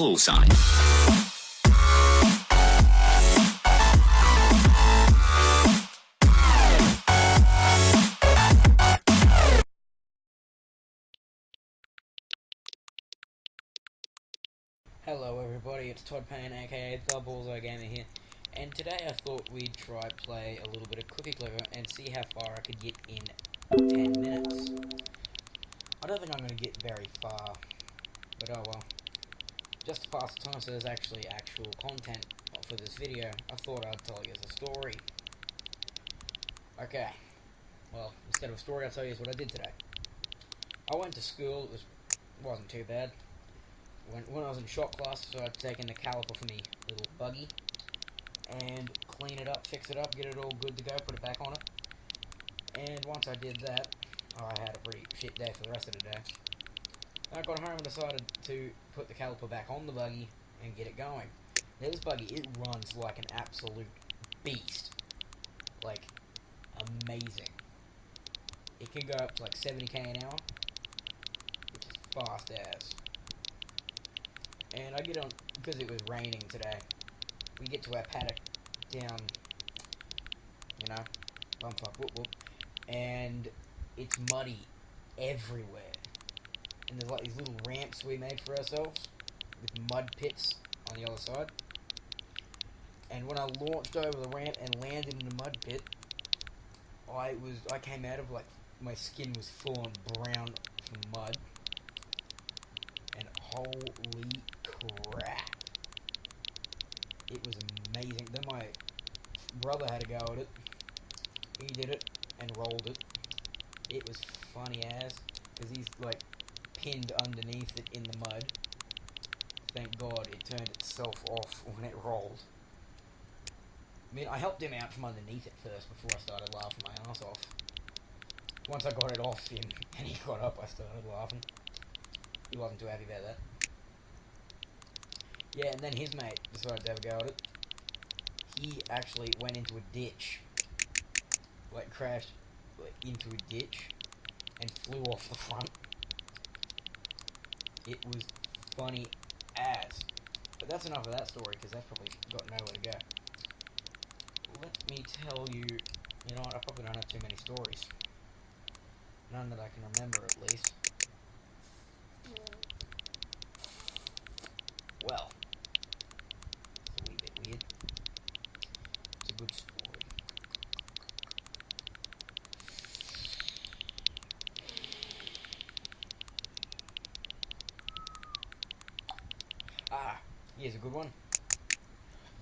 Bullseye. Hello everybody, it's Todd Payne AKA TheBullzeyeGamer here, and today I thought we'd try play a little bit of Cookie Clicker and see how far I could get in 10 minutes. I don't think I'm going to get very far, but oh well. Just to pass the time so there's actually actual content for this video, I thought I'd tell you a story. Okay, well, instead of a story I'll tell you what I did today. I went to school, wasn't too bad. When I was in shop class, so I'd taken the caliper for me little buggy and clean it up, fix it up, get it all good to go, put it back on it. And once I did that, I had a pretty shit day for the rest of the day. I got home and decided to put the caliper back on the buggy and get it going. Now this buggy, it runs like an absolute beast. Like, amazing. It can go up to like 70k an hour, which is fast as. And I get on, because it was raining today, we get to our paddock down, you know, bumfuck, whoop whoop, and it's muddy everywhere. And there's like these little ramps we made for ourselves, with mud pits on the other side. And when I launched over the ramp and landed in the mud pit, I came out of, like, my skin was full on brown from mud. And holy crap, it was amazing. Then my brother had a go at it. He did it and rolled it. It was funny as, because he's like pinned underneath it in the mud. Thank God it turned itself off when it rolled. I mean, I helped him out from underneath it first before I started laughing my ass off. Once I got it off him and he got up, I started laughing. He wasn't too happy about that. Yeah, and then his mate decided to have a go at it. He actually went into a ditch. Like, crashed into a ditch and flew off the front. It was funny as. But that's enough of that story, because that's probably got nowhere to go. Let me tell you, you know what, I probably don't have too many stories. None that I can remember, at least. Well, it's a wee bit weird. It's a good story. Here's a good one.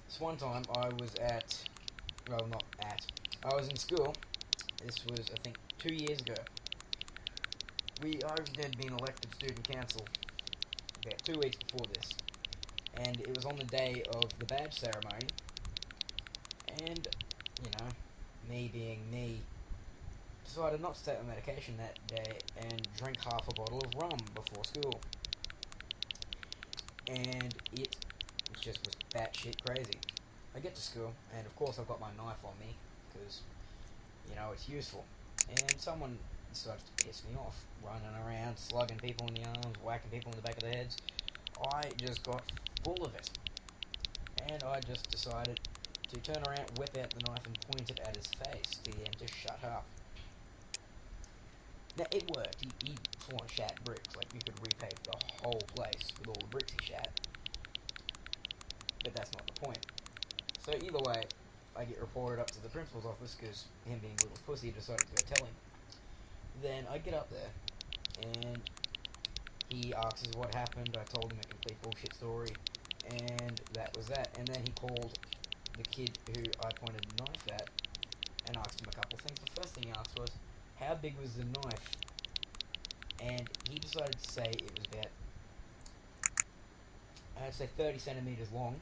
This one time I was I was in school. This was, I think, 2 years ago. I had been elected student council about 2 weeks before this. And it was on the day of the badge ceremony, and, you know, me being me, decided not to take my medication that day and drink half a bottle of rum before school. And it just was batshit crazy. I get to school, and of course I've got my knife on me, because, you know, it's useful. And someone decides to piss me off, running around, slugging people in the arms, whacking people in the back of the heads. I just got full of it, and I just decided to turn around, whip out the knife, and point it at his face to get him to shut up. Now, it worked. He full on shat bricks. Like, you could repave the whole place with all the bricks he shat. But that's not the point. So either way, I get reported up to the principal's office, because him being a little pussy decided to go tell him. Then I get up there, and he asks us what happened. I told him a complete bullshit story, and that was that. And then he called the kid who I pointed the knife at and asked him a couple things. The first thing he asked was, how big was the knife? And he decided to say it was about, I'd say 30 centimeters long,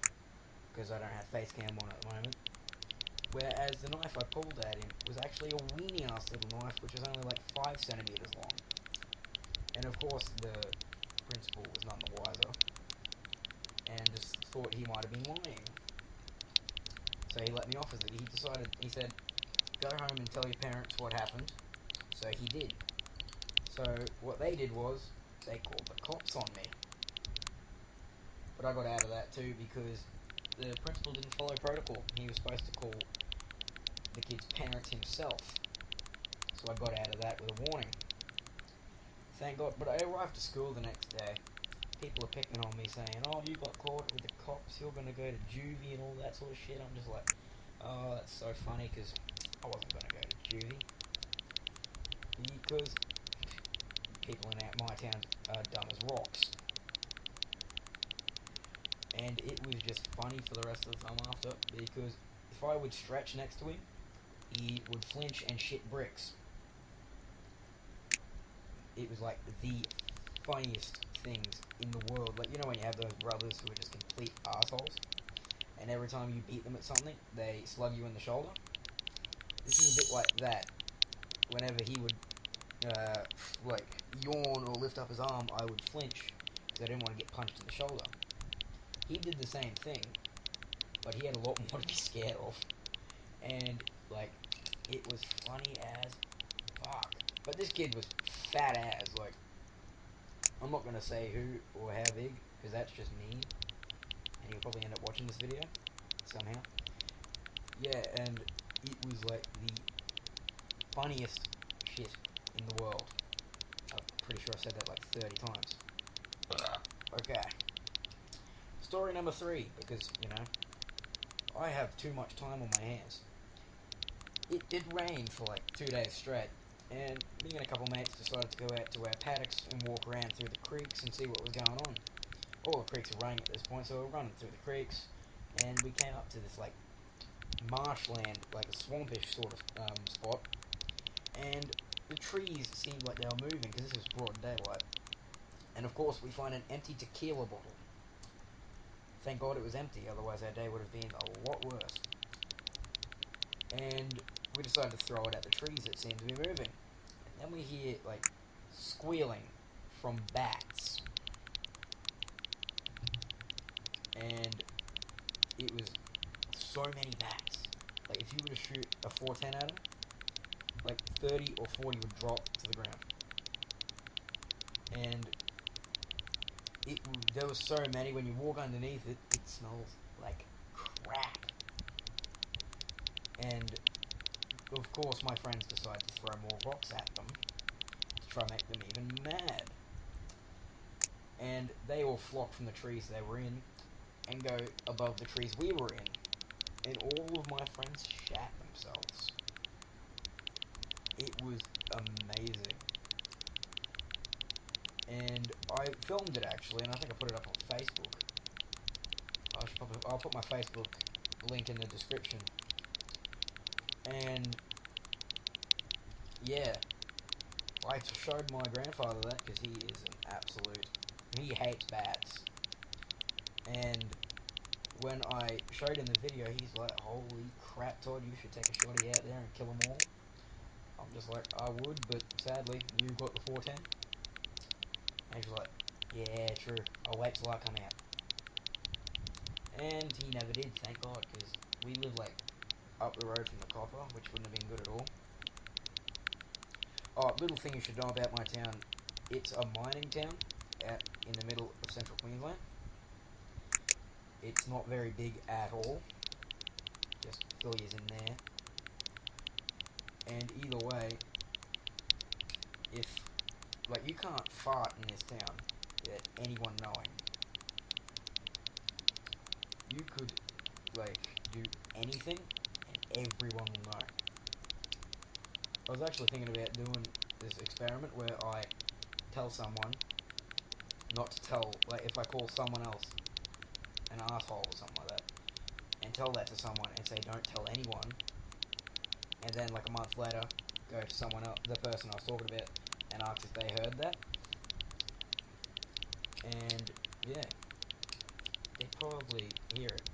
because I don't have face cam on at the moment. Whereas the knife I pulled at him was actually a weenie ass little knife, which was only like 5 centimeters long. And of course, the principal was none the wiser, and just thought he might have been lying. So he let me off with it. He said, go home and tell your parents what happened. So he did. So what they did was, they called the cops on me. But But I got out of that too because the principal didn't follow protocol. He was supposed to call the kid's parents himself. So I got out of that with a warning. Thank God. But I arrived to school the next day. People are picking on me saying, oh, you got caught with the cops, you're going to go to juvie and all that sort of shit. I'm just like, oh, that's so funny because I wasn't going to go to juvie. Because people in my town are dumb as rocks. And it was just funny for the rest of the time after, because if I would stretch next to him, he would flinch and shit bricks. It was like the funniest things in the world. Like, you know when you have those brothers who are just complete assholes, and every time you beat them at something, they slug you in the shoulder? This is a bit like that. Whenever he would, like, yawn or lift up his arm, I would flinch, because I didn't want to get punched in the shoulder. He did the same thing, but he had a lot more to be scared of. And, like, it was funny as fuck. But this kid was fat as, like, I'm not going to say who or how big, because that's just mean. And he'll probably end up watching this video, somehow. Yeah, and it was, like, the funniest shit in the world. I'm pretty sure I've said that, like, 30 times. Okay. Story number 3, because, you know, I have too much time on my hands. It did rain for, like, 2 days straight. And me and a couple mates decided to go out to our paddocks and walk around through the creeks and see what was going on. All the creeks are running at this point, so we're running through the creeks, and we came up to this, like, marshland, like a swampish sort of spot, and the trees seemed like they were moving, because this was broad daylight. And of course, we find an empty tequila bottle. Thank God it was empty, otherwise our day would have been a lot worse. And we decided to throw it at the trees that seemed to be moving. And then we hear, like, squealing from bats. And it was so many bats. Like, if you were to shoot a 410 at them, like, 30 or 40 would drop to the ground. And there was so many, when you walk underneath it, it smells like crap. And of course, my friends decided to throw more rocks at them to try and make them even mad. And they all flocked from the trees they were in and go above the trees we were in. And all of my friends shat themselves. It was amazing. And I filmed it actually, and I think I put it up on Facebook. I'll put my Facebook link in the description. And yeah, I showed my grandfather that because he is an absolute, he hates bats. And when I showed him the video, he's like, holy crap, Todd, you should take a shotty out there and kill them all. I'm just like, I would, but sadly, you got the 410. And he's like, yeah, true, I'll wait till I come out. And he never did, thank God, because we live like up the road from the copper, which wouldn't have been good at all. Oh, little thing you should know about my town, it's a mining town out in the middle of central Queensland. It's not very big at all, just fill yous in there. And either way, if, like, you can't fart in this town without anyone knowing. You could, like, do anything and everyone will know. I was actually thinking about doing this experiment where I tell someone not to tell, like, if I call someone else an asshole or something like that, and tell that to someone and say don't tell anyone, and then like a month later go to someone else, the person I was talking about, and ask if they heard that. And yeah, they probably hear it.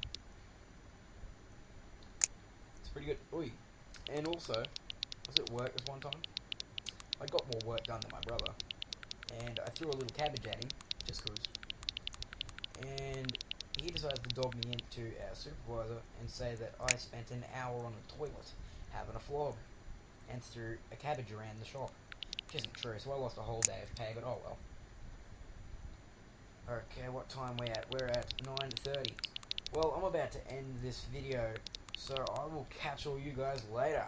It's pretty good. Oi. And also, I was at work this one time. I got more work done than my brother, and I threw a little cabbage at him, just cause. And he decided to dog me into our supervisor and say that I spent an hour on the toilet having a flog and threw a cabbage around the shop. Which isn't true, so I lost a whole day of pay, but oh well. Okay, what time we at? We're at 9:30. Well, I'm about to end this video, so I will catch all you guys later.